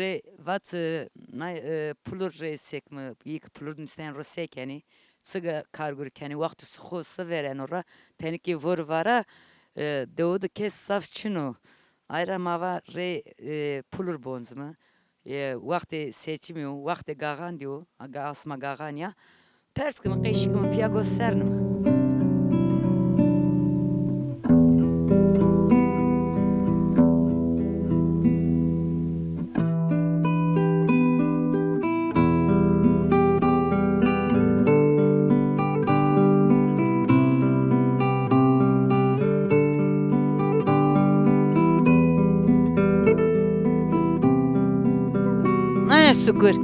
re vat na pulur re sekme yık pulur sen ro sekeni sıga kargur keni vakti sıkhosa veren ora teniki vur vara doğdu kes saf çino ayra mava re pulur bonzma vakti seçmiyor vakti gagan diyor aga asma gagan ya ters kımı kışkımı piyagos sernim. Ne şükür.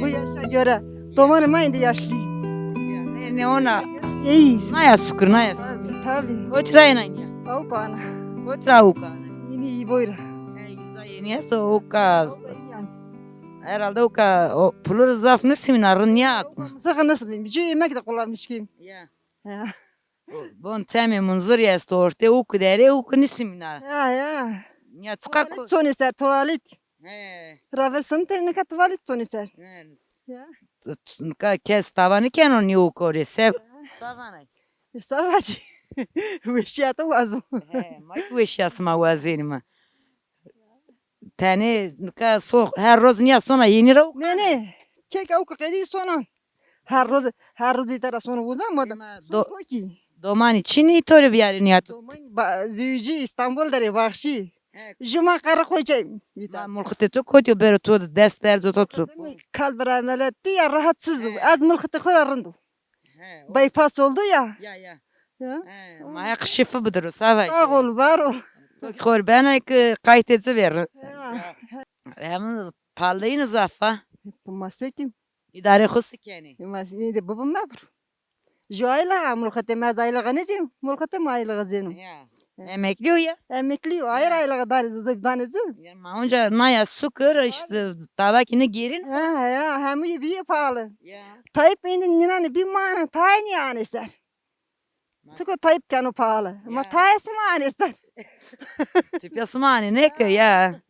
Bu yaşa göre. Domanıma indi yaşlıyım. Ne ona? İyiyiz. Ne şükür ne şükür. Tabii. Oturayın ya. Avukana. Otura uka. Yine iyi buyur. Niye so uka? Herhalde uka pulur zafını seminarın ya. Sakın nasıl bileyim. Bir yemek de kullanmış kim? Ya. Ya. Bon teme munzur ya storte uku dere uku ni seminar. Ya. Ya çıka ko. Tuvalet son eser tuvalet. He. Traversam tenine tuvalet son eser. Ya. Ka kes tavanı ken on uku ore sev. Tavanı. Savacı. Veşiyata vazım. He. Mak veşyası ma vazinima. Tane ka so her roz niye sonra yeni ra uku. Ne? Çek avuk kedi sonan. Her roz itara sonu uzamadım. Ki. Doman için itore bir yerin ya. Züyücü İstanbul dere bakşı. Juma kara koyacağım. Ma mulkete to kotyo bero to dest berzo to. Kalp rameletti ya rahatsızım. Az mülkete koyarındı. Bypass oldu ya. Ya ya. Ya. Ma yak şifa budur savay. Sağ ol, var ol. Khor bana ki kayıtı ver. Ya. Hem parlayın zafa. Bu masekim. İdare khusu keni. Masini de babam mabur. Joayla mülkete mazayla ganezim. Mülkete mayla gazenim. Ya. Emekliyor ya. Emekli ayrı ayla danezim. Ya ma onca naya sukur işte tabakini gerin. Ya hem bir pahalı. Ya. Tayyip benim ninani bir mana tayini yani eser. Çünkü Tayyip kanı pahalı. Ama Ya. tayesi mani eser. Tip yasmani ne ki ya.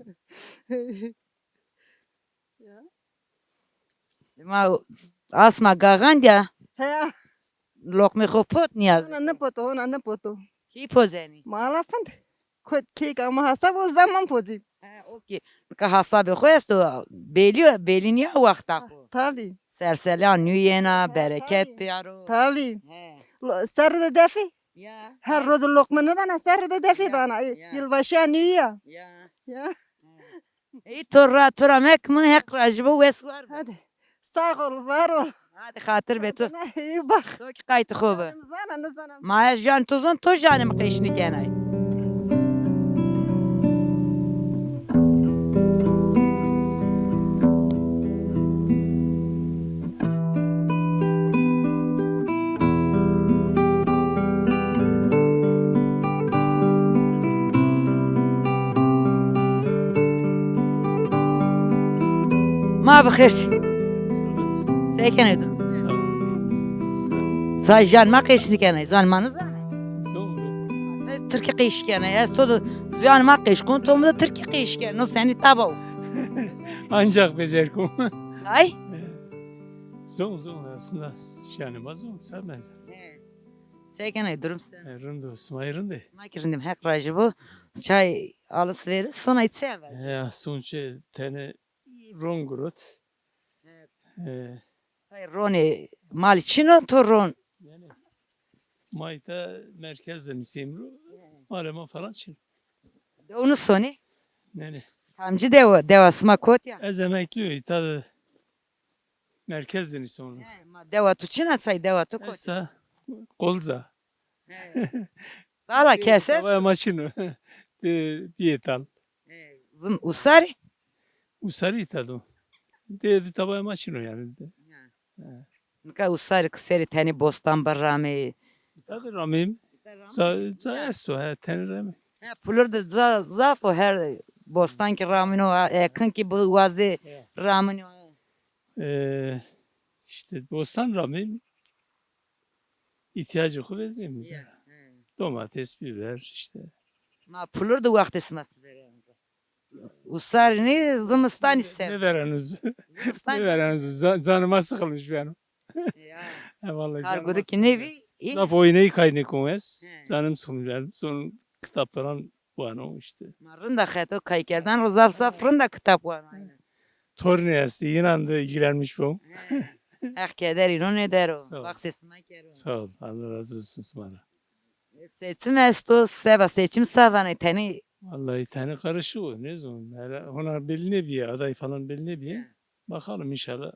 Ma asma gagan ya. Ya. Lokme khopot niyaz. Ona ne poto. Ki pozeni. Malafın. Kek ama hasap o zaman pozim. Okey. Ka hasabe khoesto beliniyor vakta. Tabii. Serselan nüyena bereket yaro. Tabii. He. Sarı defi. Ya. Her roz lokmanı da sarı defi Ya, dana. ya. Yılbaşı nüya. Ya. Ya. İyi torra mek mi hek racbu vesvar. Hadi. Sağ ol, var ol. Hadi hatır betu. İyi bak. Soki kayıtı khobu. Zana. Ma jan tuzun to janım qishni kenay. Ma bixir. Seken edim. Sağ olun. Say jan ma qishni kenay. Zalmanı zan. Sağ olun. Sen Türkiye qish kenay. Az to jan ma qish kun to da Türkiye qish ken. No seni tabav. Ancak bezerkum. Ay. Zon aslında şanıma zon sevmez. Seken edim sen. Rındı, smayırındı. Ma kirindim hek rajibu. Çay alıp verir sonra içse ver. Ya sunçe tane rongurut. Say roni mal çino to ron. Yani Mayta merkezden isimru. Marema falan çin. Onu soni. Yani Tamcı devasma kot ya. ez emekliyor. Tadı merkezden isimru. Deva tu çina say deva tu kot. Esta kolza. Dala keses. Tavaya maçını. Diyetal. Zım usari. Usarı itadı. Dedi tavaya maçını yani. Nika usari kıseri teni bostan barrame. Tadı ramim. Za esto ha teniremi. Pulur da zafo her bostan ki ramino yakın ki bu vazi ramino. İşte bostan ramim ihtiyacı kuvvetli bize. Domates, biber işte. Ma pulur da vakti sması Usarını zımıstan ister. Ne vereniz? Ne Zımıstan. vereniz? Canıma sıkılmış benim. Ya. He vallahi canıma Kargudaki sıkılmış. nevi. iyi. Laf oynayı kaynık es. He. Canım sıkılmış benim. Son kitap falan var o işte. Marın da xeto kaykerden Rızav Safır'ın da kitap var. Torne esti yine de ilgilenmiş bu. Keder ino ne der o. Sağ ol. Bak sesime kero. Sağ ol. Allah razı olsun bana. Seçim esto seva seçim savanı teni. Vallahi tane karışık o. Ne zaman? Hele ona beline bir aday falan beline bir. Bakalım inşallah.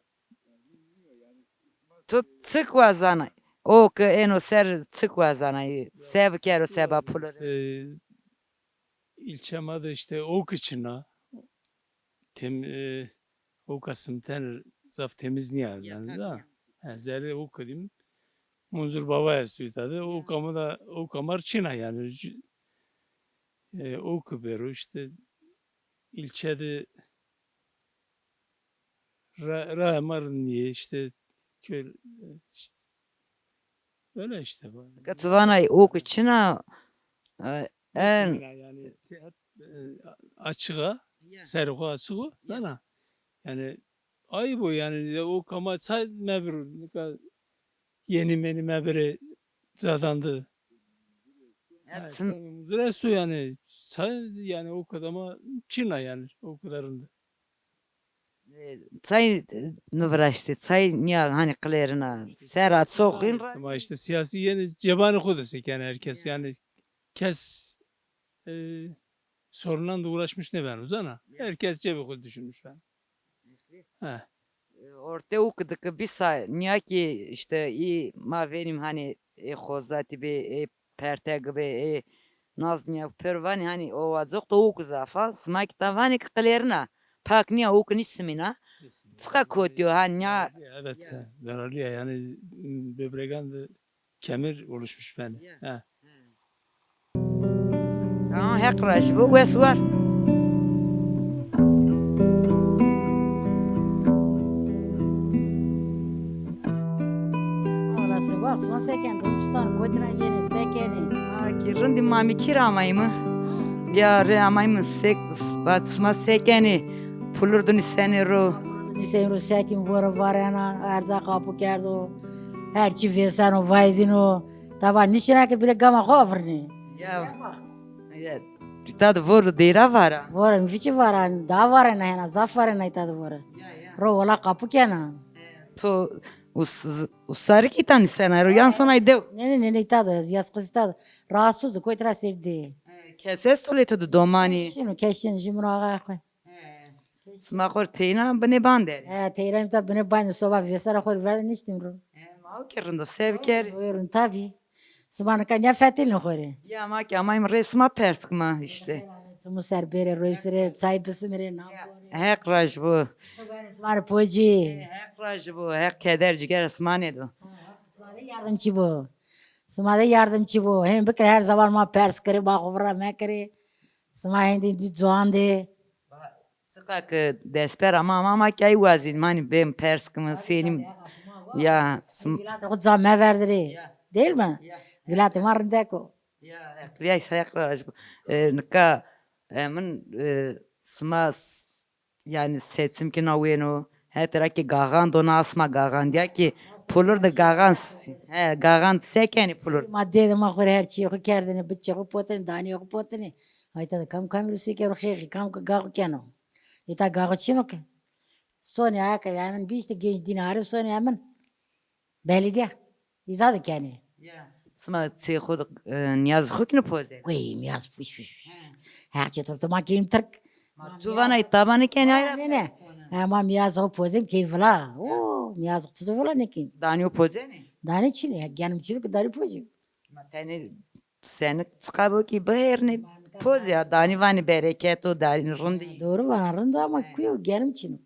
Tut çık vazana. O ki eno ser çık vazana. Sev kero seba pulur. İlçem adı işte ok içine. O Kasım ten zaf temizliği yani da. Zerre ok dedim. Munzur baba yazıyor adı. O kamı da o kamar Çin'a yani. O küberu işte ilçede Ramarın diye işte köy işte öyle işte bu. Katuvana ok içine en Yani açığa serhu açığı sana yani ay bu yani o kama say mebru yeni meni mebere zadandı. Resto yani say yani o kadama Çin'a yani o kadarında. Say nuvraştı. Say niye hani klerina. Serat soğuk. Ama işte siyasi yeni cebani kudası yani herkes yani kes sorunla da uğraşmış ne ben uzana. Herkes cebi kudu düşünmüş ben. He. Orta okuduk bir say. Niye ki işte iyi ma benim hani xozati be perte gibi nazmiya pervani hani o vazok da okuzafa. Smak tavani klerina. Pak niye okun ismina. Çıka kotuyor hani ya. Evet. Zararlı ya yani böbreğen de kemir oluşmuş ben. He. Tamam hekraş bu wes var. Orası baksma seken durmuştan koyduran yeni sekeni. Kirindi mami kiramay mı? Ya ramay mı sek batsma sekeni. Pulurdun seni ro. Nisem Rusekin vura varana erza kapı kerdo. Her çi vesen o vaydino. Taba nişina ki bile gama kovrini. Ya. Ya. Tad vurdu dira vara. Vura fiçi varan da varana hena zaf varana itadı vura. Ro wala kapı kena. To usarı kitan sen ro yan sonay dev. Ne itadı yaz kız itadı. Rahatsız koytra sevdi. Keses soletu domani. Şunu keşin jimro ağa koy. Smakor teyna bane bander. Teyram ta beni banyo soba vesara koy verdi niştim ro. Mau kirinde sevker. Buyurun tabi. Sıbanı kan ya fetilin koyri. Ya ma ki amayım resma pertkma işte. Tumu serbere roisire sahibi mere nam. Hek raj bu. Sıbanı poji. Hek raj bu. Hek keder ciger asmane do. Sıbanı yardımcı bu. Sıbanı yardımcı bu. Hem bir her zaman ma pers kere bağıvra me kere. Sıbanı hindi zuan de. Sıkak desper ama ki ay vazin mani ben perskma senim. Ya. Vilat o zaman me verdiri. Değil mi? Vilat marın deko. Ya kriya sayak raj bu. Nika men smas yani seçim ki naveno. Hetera ki gagan dona asma gagan diye ki pulur da gagan gagan sekeni pulur. Madde de ma kore her çiğ ko kerdini bitçe ko potini dani ko potini. Ayta da kam risi ke roxi kam ko gago keno. Ita gago çino ke. Soni aka yani bir işte genç dinarı soni hemen. Belediye. İzadı keni. Sma tsi khud niyaz khukni poze. Uy miyaz piş. Her şey tortu ma kim Türk. Tu vana itabani ken ayra. Ne? Ama miyaz o pozim keyfla. O miyaz tutu falan ne kim? Danio poze ne? Dani çini. Genim çini ki dani pozim. Tani sen çıkabo ki beherne poze ya dani vani bereket o dani rundi. Doğru bana rında ama kuyu genim çini.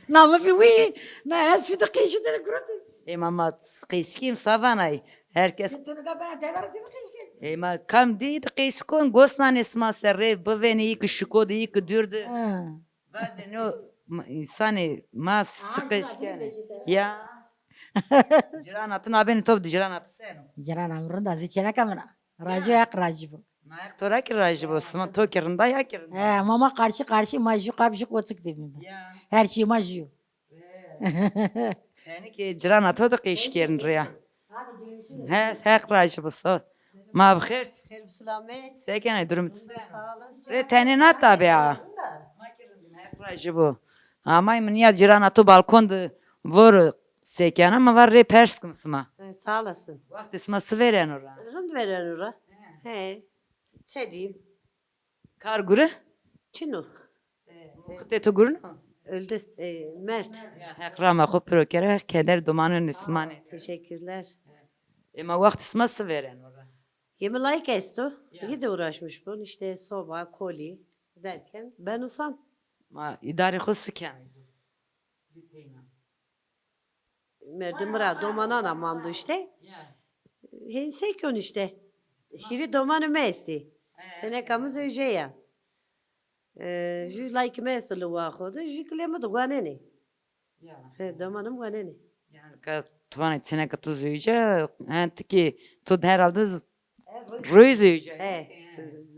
Na ma fi wi. Na es fi taqishu de kurati. Mama qiskim savanay. Herkes Tunu ka bana tever tunu qiskin. ma kam di qiskon gosnan isma serre beveni ik şukod ik dürde. Bazen o insani mas sıkışken. Ya. Ciranatın abeni top di ciranatı sen. Jaran amrunda zichena kamera. Rajo yak rajibo. Nayak tora kirajı bu. Sma tokirinde ya kirinde. He, mama karşı majyu kapşı koçuk dedim ben. Ya. Her şey majyu. Yani ki ciran atı da kıyışkerin rüya. He kirajı bu son. Ma bخير. Hayırlı selamet. Sekene durum. Sağ olun. Re tenine tabi ya. Kirajı bu. Ama min ya ciran atı balkonda vur seken ama var re pers kımsıma. Sağ olasın. Vakt isma sıveren ora. Rınd veren ora. He. Sediyim. Karguru. Çino. Kıte tu gurun. Öldü. Mert. Hekrama ko prokere keder dumanın ismane. Teşekkürler. Ama vakt isma sıveren ora. Yemi layık esto. İyi de uğraşmış bu. İşte soba, koli derken. Ben usam. Ma idare xus siken. Merdim bıra domanan amandı işte. He sekyon işte. Hiri domanı mesti. Sene kamız öce ya. Jü layık mesti luva kodu. Jü klema da guaneni. He domanım guaneni. Yani ka tuvan içine ka tuz yiyece. Antiki tud herhalde ruiz yiyece. He.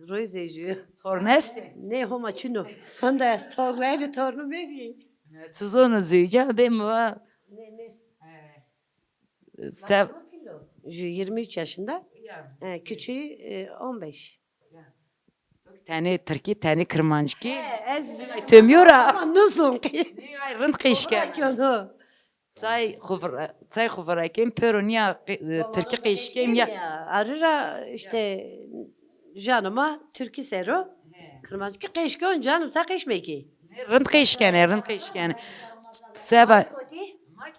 Roizejü. Tornesti. Ne homa çino. Fanda torneri tornu bebi. Siz onu yiyece. Ben va. Sev. Jü 23 yaşında. Küçüğü 15. Tane Türkiye tane kırmancıki. Ez Tömüyor ha. ama nuzun ki. Ay rınt kıyışken. Onu. Çay kuvaraken peronya Türkiye kıyışken ya. Arıra işte canıma Türkü sero. Kırmızı ki keşke canım ta keşme ki. Rınt kıyışken. Seba.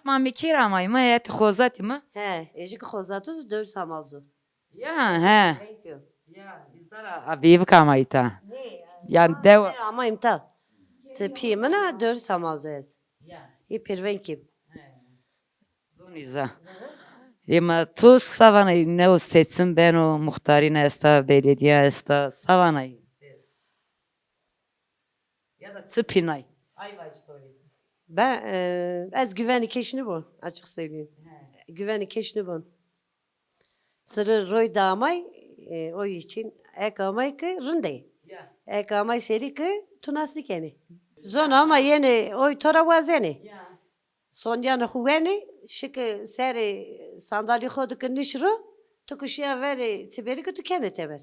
Ma mikira ma ima ya tıkozat mı? He, ejik xozatuz 4 samalzu. Ya he. Thank you. Ya izara abiv kamayta. Yani deva. Ama imta. Tıpi mana 4 samalzu ez. İyi pirven kim? Doniza. Ama tu savana ne o seçsin ben o muhtarine esta belediye esta savana. Ya da tıpinay. Ay vay Ben ez güvenlik eşini bu açık söyleyeyim. Güvenlik eşini bu. Sırı roy damay o için ekamay ki rınday. Ekamay seri ki tunaslik yani. Zon ama yeni oy tora vazeni. Son yanı huveni şıkı seri sandalye kodu ki nişru tukuşuya veri siberi ki tükene teber.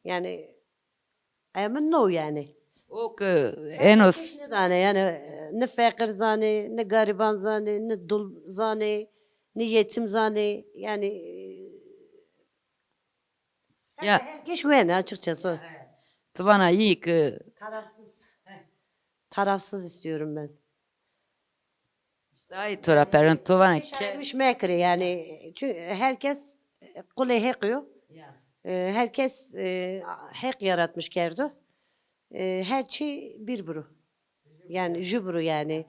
Yani emin no yani. O ki enos. Ne tane yani ne fakir zane, ne gariban zane, ne dul zane, ne yetim zane yani Ya herkes güven açıkçası. tıvana iyi ki. Tarafsız. Tarafsız istiyorum ben. Ay tora peron tıvana ke. Kelmiş mekri yani çünkü herkes kule hekiyor. Herkes hek yaratmış kerdo. Her şey bir buru. Yani jubru yani.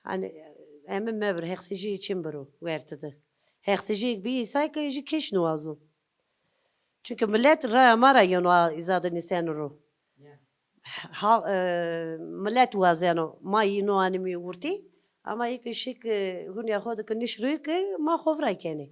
Hani emin mevr heksici için buru vertidi. Heksici bir isay ki keş nuazum. Çünkü millet raya mara yonu izadı nisenuru. Millet vazeno ma yinu animi vurti. Ama ilk ışık hunya khodu ki nişruyu ki ma hovray keni.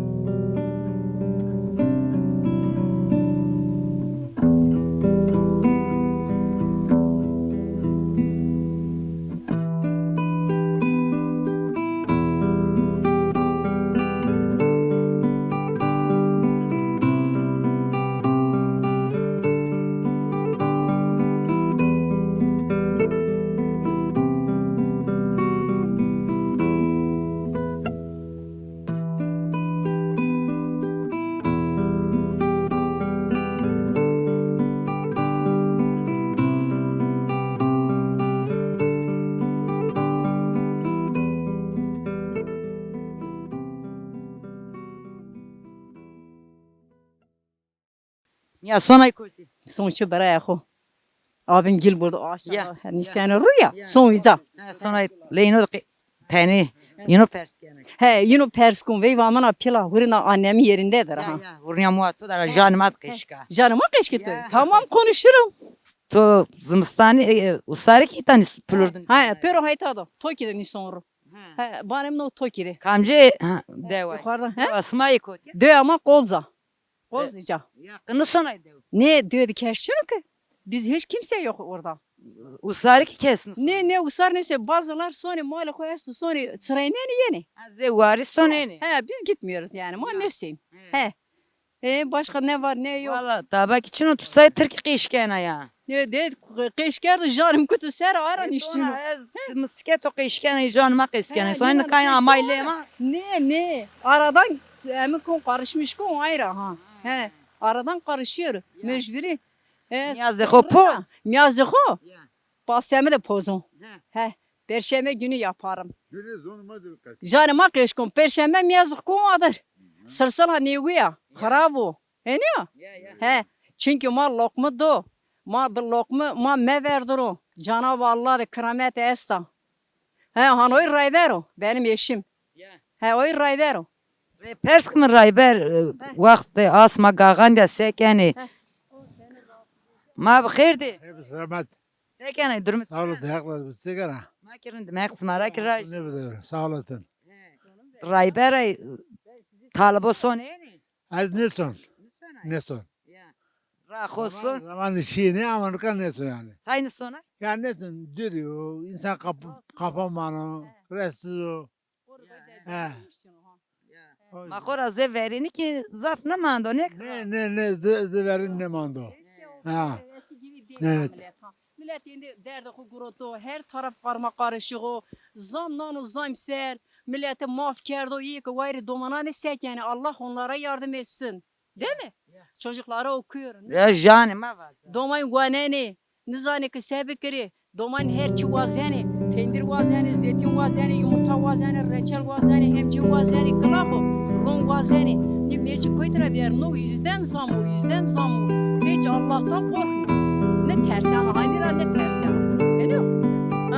Ya sonay kurti. Sonuçta beraya xo. Abin gil burada Ya. aşağı. Nisyana ruya. Son viza. Sonay leyno tane. Yino pers yani. He yine Perskun ve vamana pila hurina annemin yerindedir ha. Ya vurnya muatı da janmat kışka. Canıma keşke Ya. Tamam konuşurum. To zımstani usari ki tane pulurdun. Ha pero haytada. Tokide ni sonra. He benim no Tokide. Kamcı deva. Yukarıda he. Asmayı kot. Dö ama kolza. Kozluca. Yakını sonaydı. Ne diyordu keşçilik ki? Biz hiç kimse yok orada. Usarı ki kesin. Ne usar neyse bazılar sonra mali koyarsın sonra sırayla yeni. Zevari soneni. He biz gitmiyoruz yani. Ma ne şeyim. He. Başka ne var ne yok. Valla tabak için o tutsay Türk kışkena ya. Ne de kışkerdi canım kutu ser aran işçini. Misket o kışkena canıma kışkena. He, Sonra yani kaynağı kışkena amaylema. Ne aradan emin kon karışmış kon ayrı ha. He. Aradan karışıyor. Mecburi. Yazık o po. Yazık o. Basemi de pozon. He. Perşembe günü yaparım. Canıma kışkın. Perşembe yazık kon adır. Sırsala neguya. Harabo. Eniyor? He. Çünkü ma lokma do. Ma bir lokma ma me verdiro. Cenab-ı Allah da keramet esta. He han oy raybero. Benim eşim. He oy raybero. Pers mi rayber vakti asma gagan da sekeni. Ma bخيرdi. Hep selamet. Sekeni durmuş. Sağ olun. Ayaklar bir sigara. Ma kirin demek smara kiraj. Ne bileyim. Sağ olasın. Rayber talabo soneni. Az ne son? Ne son? Rahosun. Zaman işi ne Amerika ne son yani? Sayını sona. Ya ne son? Duruyor. İnsan kapamanı. Resti. He. Ma kora ze verini ki zaf ne mando ne? Ne verin ne mando. Ha. Evet. Millet şimdi derdi kugurotu, her taraf karma karışık o, zamdan o zam ser, millete maf kerdi o iyi ki gayrı domana ne sek yani Allah onlara yardım etsin. Değil mi? Çocuklara okuyor. Ya jani ma var. Domayın guaneni, nizani ki sebekiri, domayın her çi vazeni, peynir vazeni, zeytin vazeni, yumurta vazeni, reçel vazeni, hemci vazeni, klabo, ron vazeni. Ne merci koydıra bir yerin o yüzden zam o, yüzden zam o. Hiç Allah'tan korkmuyor. Ne tersi ama hayır ne tersi ama. Biliyor musun?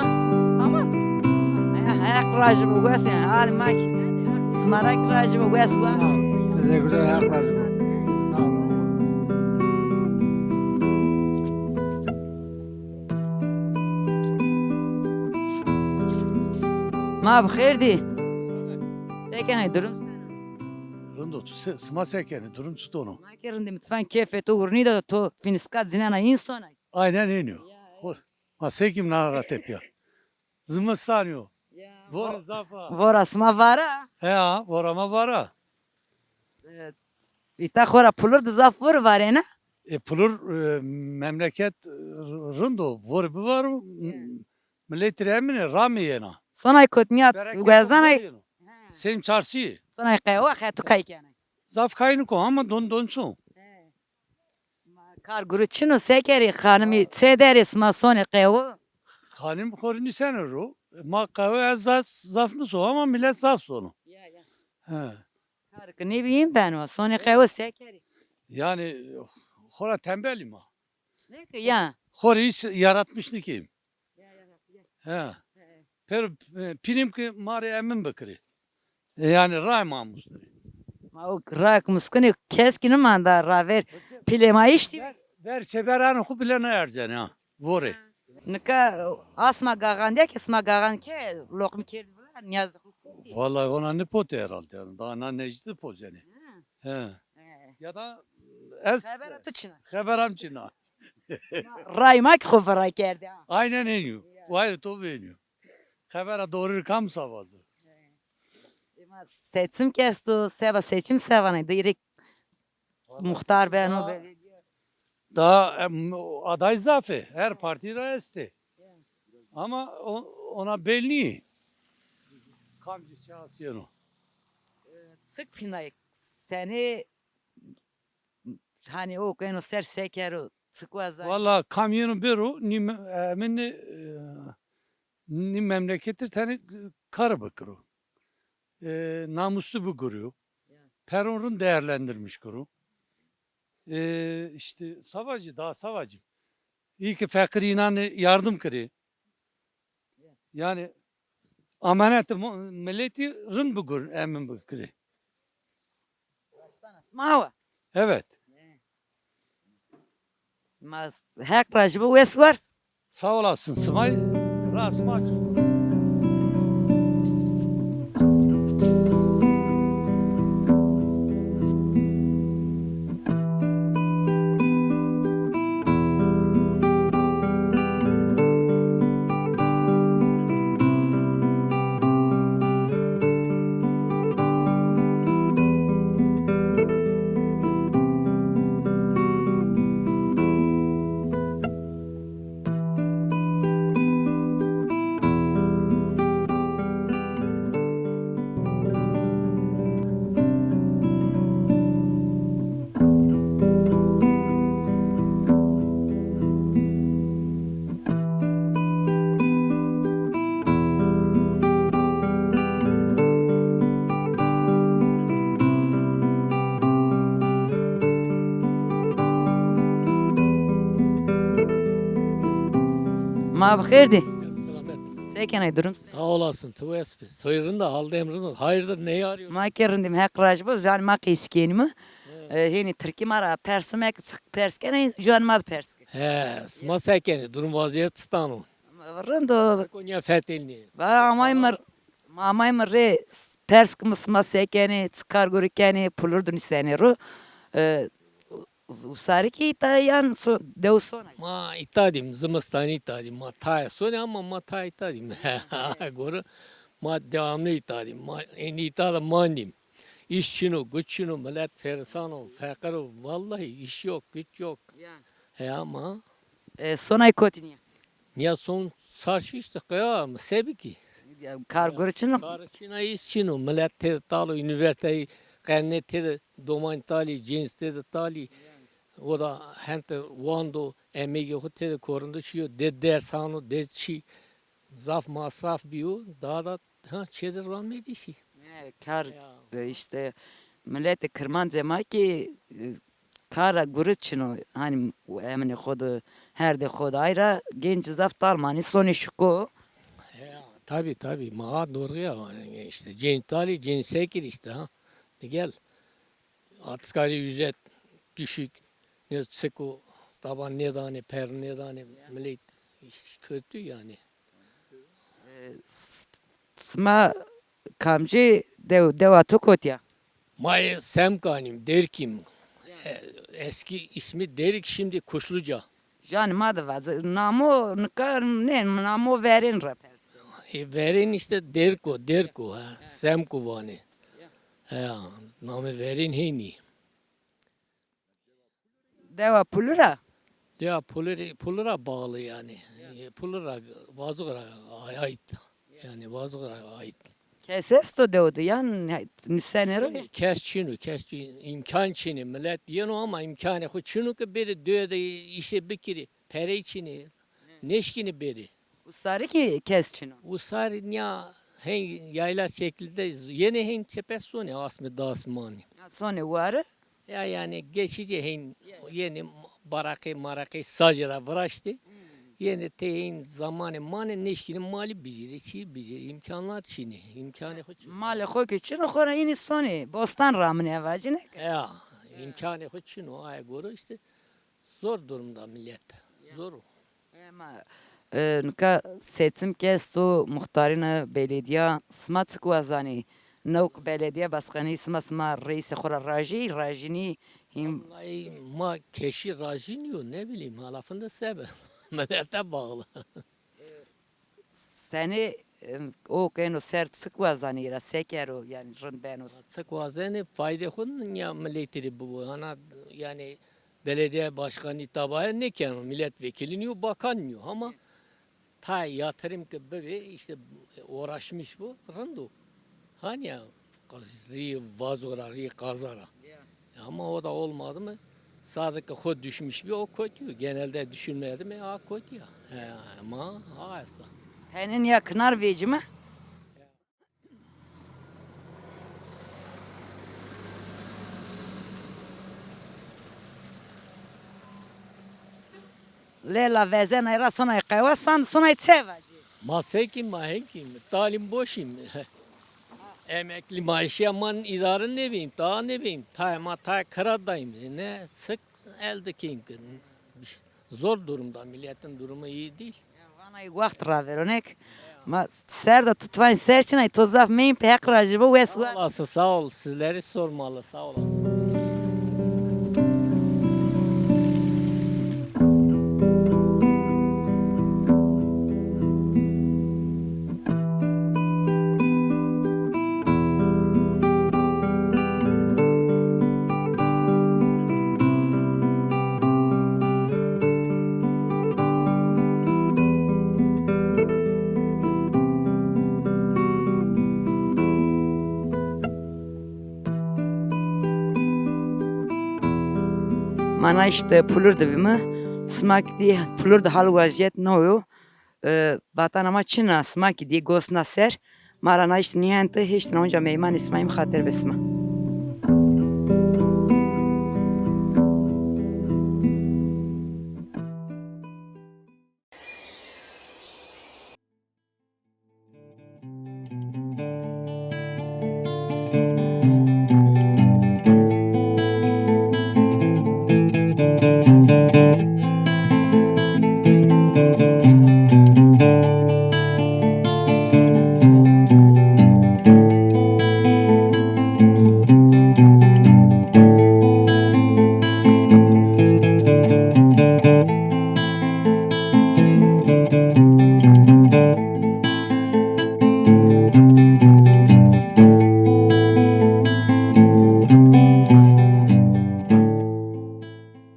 Ama Ayak rajı bu gas yani. Almak. Smarak rajı bu gas var. Teşekkürler. Ayaklar. Sağ olun. Ma bخيرdi. Sekeni durum. Rundo tu sma sekeni durum su onu. Ma kirin mitfan kefet uğruni da to finiskat zinana insona. Aynen iniyor. Hor. Ma sekim nara tepya. Zımı sanıyor. Vor zafa. Voras ma vara. He ha vorama vara. İta khora pulur da zaf vur var ena. Pulur memleket rundo vor bir var. Millet remine rami yena. Sonay kotniyat gazanay. Selim çarşı. Sonay qaywa khatu kaykana. Zaf kayını ko ama donsun. Kar guru çino sekeri khanimi sederis ma sonay qaywa. Halim korini sen ro. Ma kahve az zafını so ama millet zaf sonu. He. Kar ne bileyim ben o sonay qaywa sekeri. Yani hora tembelim ha. Ne ki ya? Hor hiç yaratmışlı kim? He. Per pirim ki mari emin bakırı. Yani ray mamusları. Ma o rak muskuni keskini manda raver pilema işti. Ver seberan ku bilene ercan ha. Vore. Nika asma gagan de ki asma gagan ke lokmi kerdi bular niyaz hukuki. Vallahi ona ne pot herhalde yani. Daha ne necdi pot yani. He. Ya da ez Haber atı çına. haberam çina. Raymak khofra kerdi. Aynen eniyor. Vay to beniyor. Habera doğru kam savazı. Seçim kestu seva seçim sevanay direkt muhtar ben o belediye. Daha aday zafe. Her parti reiste. Ama ona belli. Kamcı şahsiyonu. Sık pinay seni hani o keno ser sekero sık vazay. Valla kamyonu beru ni memleketi tane karı bakırı. Namuslu bu kuruyor. Peron'un değerlendirmiş kuru. İşte savacı daha savacı. İyi ki fakir inan yardım kırı. Yani amaneti milleti rın bu kur emin bu kırı. Mava. Evet. Mas hak rajbu wes var. Sağ olasın Smay. Rasma açık. Ma bakirdi. Selamet. Sekene durum. Sağ olasın. Tıvı espi. Soyadın da aldı emrini. Hayırdır neyi arıyorsun? Ma kerendim hek rajbo jan ma kıyışkenimi. Heni Türkiye mara persmek perskene jan mad perske. He, sma sekeni. Durum vaziyet stanu. Rando Konya fetelini. var amaymır re persk mısma sekene çıkar görükeni pulurdun seni ru. Usari ki tayan dev sona. Ma itadim. Zımıstani itadim. Ma taya soni ama ma taya itadim. Goru. Ma devamlı itadim. Ma en itadım mandim. İşçinu, güççinu, millet fersanu, fekaru. Vallahi iş yok, güç yok. He ama. Sonay kotiniya. Niye son sarşı işte kaya mı? Sebi ki. Kar görüçün Karışına işçinu, millet te talı, üniversiteyi, kenne te domain tali, cins te tali. O da hente vando, emeği o te korundu şiyo, de dersanu, de çi. Zaf masraf biyo, daha da çedir rahmedisi. kar işte millete kırman zema ki kara görüçün hani emni kodu her de kod ayra genç zaf talmani sonu şuko. Ya, tabii, mağa doğru ya. Yani işte cintali, cinsekir işte ha. Gel. Asgari ücret düşük. Ne seko, taban ne tane, per ne tane, millet iş kötü yani. Sma kamcı devatı kotya. May Semkanim, Derkim. Eski ismi Derik, şimdi Kuşluca. Jan madvaz namo nkar ne namo verin rapel. Verin işte Derko ha. Semku vani. Ya, namı verin heyni. Deva pulura. Ya pulura bağlı yani. Pulura vazıra ait. Yani vazıra ait. Keses to devdu yan nisenero. Kesçinu imkan çini millet diyor ama imkanı ko çinu ki biri döde işe bikiri pere çini neşkini biri. Usari ki kesçino. Usar ya hen yayla şekilde yeni hen çepesoni asmı dasmani. Sonu varı. Ya yani geçici hen yeni marake sacıra vıraştı. Yeni teyin zamanı mane neşkini mali biciri çi biciri imkanlar çini imkanı ko Male koy çino khora ini soni bostan ramın evacine. ya imkanı ko çino ay goru işte zor durumda millet. Zor. Ama nka seçim kestu muhtarına belediye smatık vazani. Nok belediye başkanı sma reis khora rajini him Vallahi ma keşi rajiniyor ne bileyim halafında sebep. Millete bağlı. seni o keno sert sık vazani ra sekero yani rın benos. Sık vazene fayda hunun ya milletleri bu. Ana yani belediye başkanı tabaya ne ki milletvekilini yok bakan yok ama ta yatırım ki böyle işte uğraşmış bu rındu. Hani ya ri vazora ri kazara. Ama o da olmadı mı? Sadece kod düşmüş bir o kötü. Genelde düşünmedi mi? Ha kötü ya. Ama aslında. Henin yakınar vecime. Lela vezen ayra sonay qaywa san sonay tseva. Masekim mahekim. Talim boşim. Emekli maaşı aman idarın ne bileyim. Daha ne bileyim. Ta kıradayım. Ne sık eldekiyim. Zor durumda. Milletin durumu iyi değil. Vanay vakt raveronek. Ma serda tutvayn serçinay tozaf meyin pek rajibo wes Sağ olasın, sağ ol. Sizleri sormalı. Sağ olasın. Mana işte pulur da bimi smak diye pulur da hal vaziyet noyu vatan ama çina smak diye gosna ser marana işte niyente hiç onca meyman ismayım hater besma.